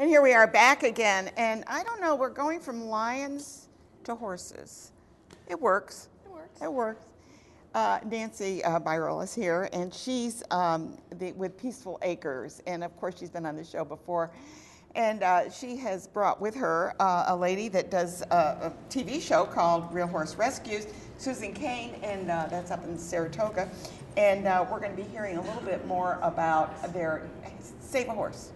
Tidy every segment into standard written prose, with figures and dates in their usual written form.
And here we are back again, and I don't know, we're going from lions to horses. It works. It works. It works. Nanci Beyerl is here, and she's with Peaceful Acres, and of course she's been on the show before. And she has brought with her a lady that does a TV show called Real Horse Rescues, Susan Kayne, and that's up in Saratoga. And we're going to be hearing a little bit more about their Save a Horse.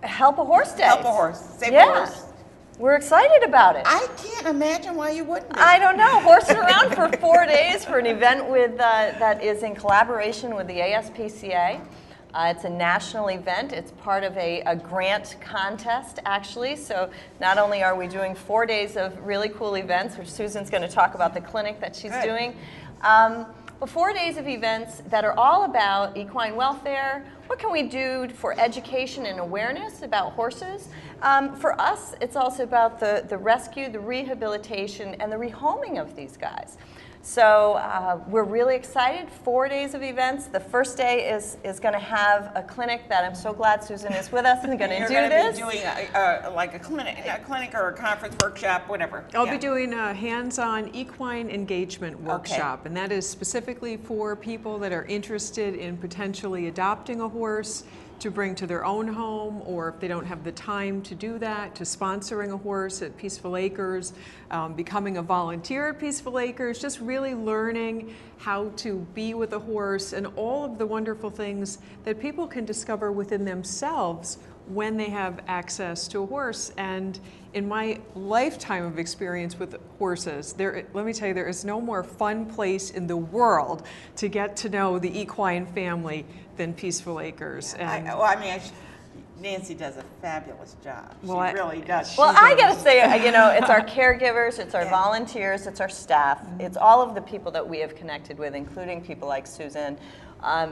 Help a Horse Day. Help a Horse. Save a Horse. We're excited about it. I can't imagine why you wouldn't be. I don't know. Horsing around for 4 days for an event with that is in collaboration with the ASPCA. It's a national event. It's part of a grant contest, actually. So not only are we doing 4 days of really cool events, which Susan's going to talk about the clinic that she's doing, but 4 days of events that are all about equine welfare. What can we do for education and awareness about horses? For us, it's also about the rescue, the rehabilitation, and the rehoming of these guys. So we're really excited. 4 days of events. The first day is going to have a clinic that I'm so glad Susan is with us and going to do this. You're going to be doing like a clinic or a conference workshop, whatever. I'll be doing a hands-on equine engagement workshop, and that is specifically for people that are interested in potentially adopting a horse to bring to their own home, or if they don't have the time to do that, to sponsoring a horse at Peaceful Acres, becoming a volunteer at Peaceful Acres, just really learning how to be with a horse and all of the wonderful things that people can discover within themselves when they have access to a horse. And in my lifetime of experience with horses, let me tell you, there is no more fun place in the world to get to know the equine family than Peaceful Acres. And Nanci does a fabulous job. She Well, really does. Well, I got to say, it's our caregivers, it's our volunteers, it's our staff, it's all of the people that we have connected with, including people like Susan.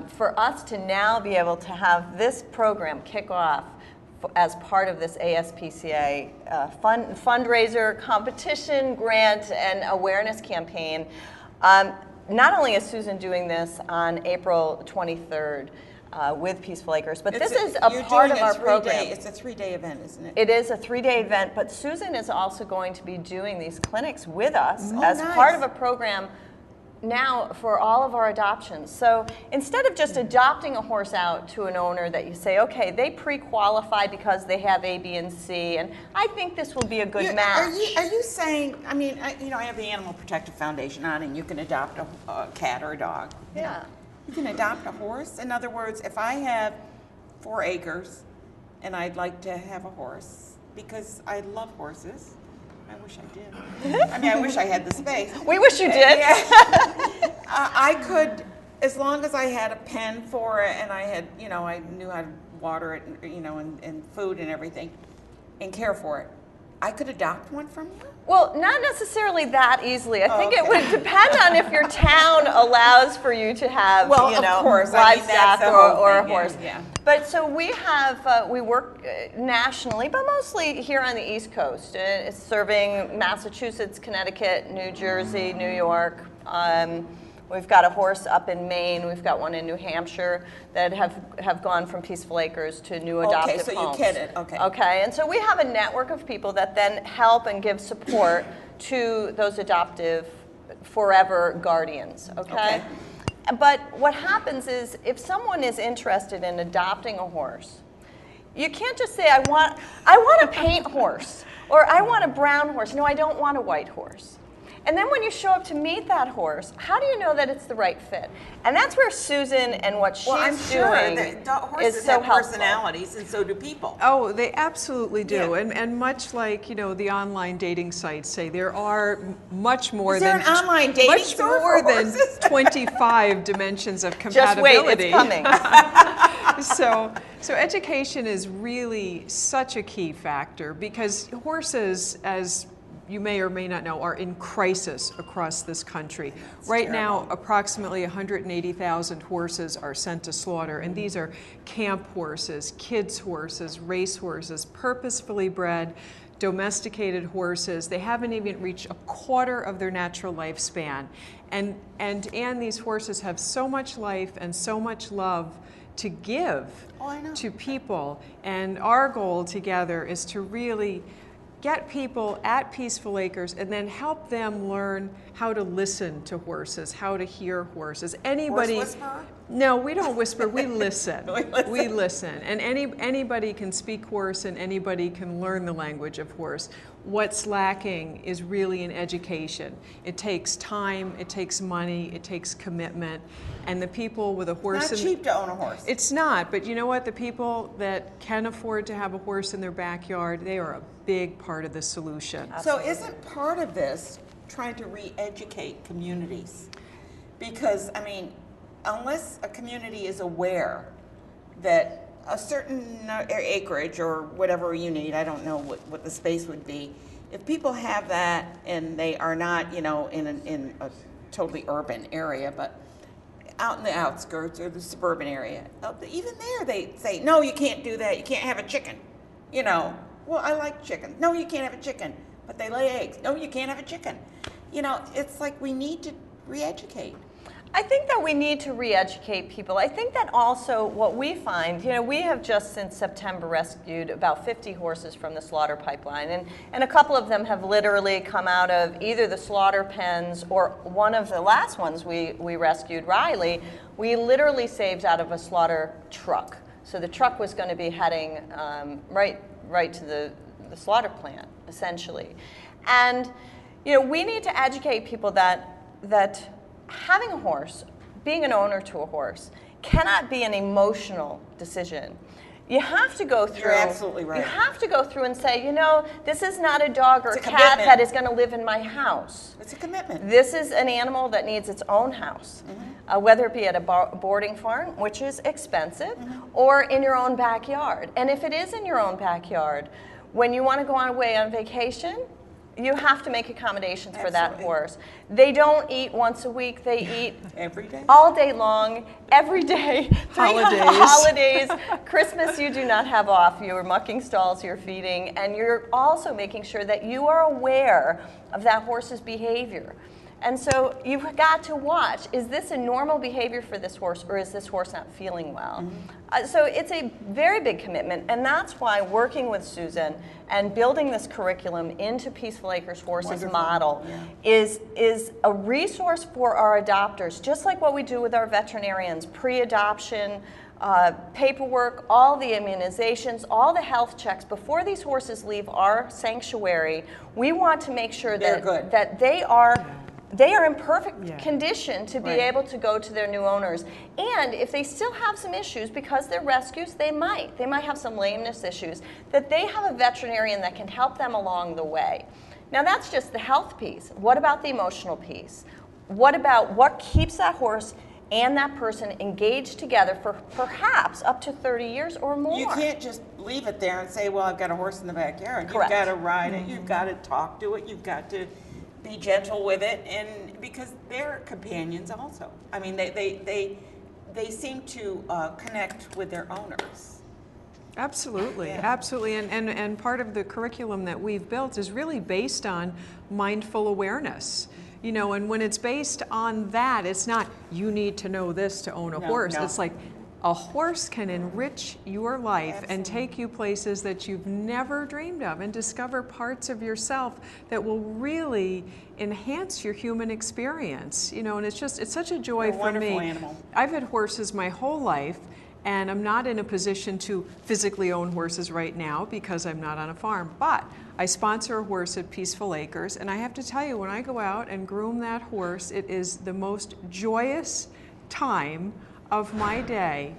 For us to now be able to have this program kick off as part of this ASPCA fundraiser, competition, grant, and awareness campaign. Not only is Susan doing this on April 23rd with Peaceful Acres, but this is a part of our program. It's a 3-day event, isn't it? It is a 3-day event, but Susan is also going to be doing these clinics with us as part of a program now for all of our adoptions. So instead of just adopting a horse out to an owner that you say, okay, they pre-qualify because they have A, B, and C, and I think this will be a good match. Are you saying, I have the Animal Protective Foundation on, and you can adopt a cat or a dog. Yeah. You can adopt a horse. In other words, if I have 4 acres and I'd like to have a horse, because I love horses, I wish I did. I wish I had the space. We wish you did. Yeah. I could, as long as I had a pen for it and I had, I knew how to water it, and food and everything, and care for it, I could adopt one from you? Well, not necessarily that easily. I think it would depend on if your town allows for you to have, of course. livestock or a horse. Yeah. But so we have, we work nationally, but mostly here on the East Coast, serving Massachusetts, Connecticut, New Jersey, New York. We've got a horse up in Maine. We've got one in New Hampshire that have gone from Peaceful Acres to new adoptive homes. Okay, so you kidded. Okay. Okay, and so we have a network of people that then help and give support to those adoptive forever guardians. Okay. But what happens is if someone is interested in adopting a horse, you can't just say, I want a paint horse or I want a brown horse. No, I don't want a white horse. And then when you show up to meet that horse, how do you know that it's the right fit? And that's where Susan and what she's doing horses is so have helpful. Personalities, and so do people. Oh, they absolutely do. Yeah. And much like, the online dating sites say, there are much more Is there than an online dating much store more for than horses? 25 dimensions of Just compatibility. wait, it's coming. So education is really such a key factor, because horses, as you may or may not know, are in crisis across this country. Right now, approximately 180,000 horses are sent to slaughter, and these are camp horses, kids horses, race horses, purposefully bred, domesticated horses. They haven't even reached a quarter of their natural lifespan. And these horses have so much life and so much love to give I know. to people. And our goal together is to really get people at Peaceful Acres and then help them learn how to listen to horses, how to hear horses. Anybody? Horse whisperer? No, we don't whisper, we listen. We listen. We listen. And anybody can speak horse and anybody can learn the language of horse. What's lacking is really an education. It takes time, it takes money, it takes commitment. And the people with a horse... It's not cheap to own a horse. It's not, but you know what? The people that can afford to have a horse in their backyard, they are a big part of the solution. So isn't part of this trying to re-educate communities? Because, I mean, unless a community is aware that a certain acreage or whatever you need, I don't know what the space would be, if people have that and they are not, you know, in a totally urban area, but out in the outskirts or the suburban area, even there they say, no, you can't do that, you can't have a chicken, you know. Well, I like chicken. No, you can't have a chicken, but they lay eggs. No, you can't have a chicken. You know, it's like we need to re-educate. I think that we need to re-educate people. I think that also what we find, you know, we have just since September rescued about 50 horses from the slaughter pipeline, and a couple of them have literally come out of either the slaughter pens or one of the last ones we rescued, Riley, we literally saved out of a slaughter truck. So the truck was going to be heading right to the slaughter plant, essentially. And, you know, we need to educate people that having a horse, being an owner to a horse, cannot be an emotional decision. You have to go through. You're absolutely right. You have to go through and say, you know, this is not a dog or It's a cat commitment. that is going to live in my house. It's a commitment. This is an animal that needs its own house, whether it be at a boarding farm, which is expensive, or in your own backyard. And if it is in your own backyard, when you want to go away on vacation, you have to make accommodations for that Absolutely. horse. They don't eat once a week. They eat Every day. all day long, every day. Holidays. Christmas you do not have off. You're mucking stalls, you're feeding, and you're also making sure that you are aware of that horse's behavior. And so you've got to watch, is this a normal behavior for this horse, or is this horse not feeling well? So it's a very big commitment, and that's why working with Susan and building this curriculum into Peaceful Acres Horses Wonderful. model Yeah. is a resource for our adopters, just like what we do with our veterinarians, pre-adoption, paperwork, all the immunizations, all the health checks. Before these horses leave our sanctuary, we want to make sure that they are in perfect condition to be able to go to their new owners. And if they still have some issues, because they're rescues, they might have some lameness issues, that they have a veterinarian that can help them along the way. Now that's just the health piece. What about the emotional piece? What about what keeps that horse and that person engaged together for perhaps up to 30 years or more? You can't just leave it there and say, well, I've got a horse in the backyard. Correct. You've got to ride it, you've got to talk to it, you've got to be gentle with it, and because they're companions also. I mean, they seem to connect with their owners. Absolutely, absolutely. And part of the curriculum that we've built is really based on mindful awareness. You know, and when it's based on that, it's not, you need to know this to own a horse. No. It's like, a horse can enrich your life and take you places that you've never dreamed of, and discover parts of yourself that will really enhance your human experience. You know, and it's such a joy for me. Wonderful animal. I've had horses my whole life, and I'm not in a position to physically own horses right now because I'm not on a farm, but I sponsor a horse at Peaceful Acres, and I have to tell you, when I go out and groom that horse, it is the most joyous time of my day.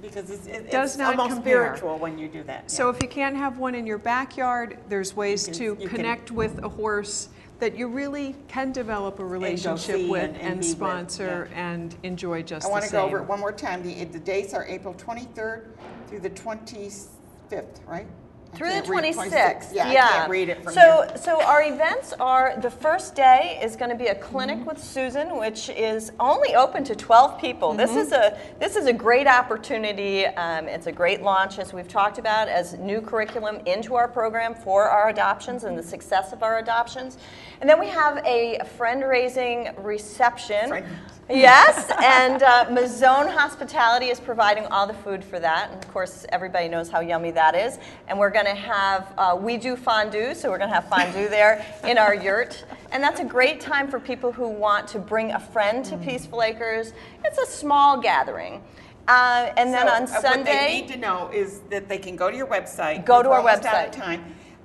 Because it's Does not almost compare. spiritual when you do that. So if you can't have one in your backyard, there's ways You to can connect with a horse that you really can develop a relationship see with and and be with, sponsor and enjoy just I the want to same. go over it one more time. The dates are April 23rd through the 25th, right? I Through the can't read 26th. Yeah, I can't read it from so, here. So our events are, the first day is going to be a clinic with Susan, which is only open to 12 people. This is a great opportunity. It's a great launch, as we've talked about, as new curriculum into our program for our adoptions and the success of our adoptions. And then we have a friend-raising reception. Yes, and Mazzone Hospitality is providing all the food for that, and of course everybody knows how yummy that is. And we're going to have, we do fondue, so we're going to have fondue there in our yurt. And that's a great time for people who want to bring a friend to Peaceful Acres. It's a small gathering. And then on Sunday, what they need to know is that they can go to your website. Go to our We're almost website. out of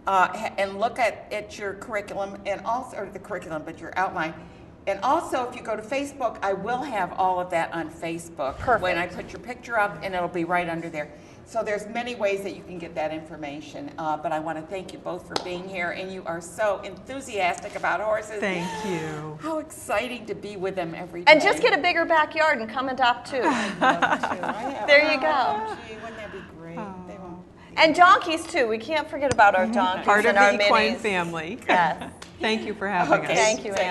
time, and look at your curriculum and also or the curriculum, but your outline. And also, if you go to Facebook, I will have all of that on Facebook. Perfect. When I put your picture up, and it'll be right under there. So there's many ways that you can get that information. But I want to thank you both for being here, and you are so enthusiastic about horses. Thank you. How exciting to be with them every day. and just get a bigger backyard and come adopt too. There you go. Gee, wouldn't that be great? They won't. And donkeys too. We can't forget about our donkeys Part of and our the equine minis. family. Yes. Thank you for having Okay. us. Thank you, Anne.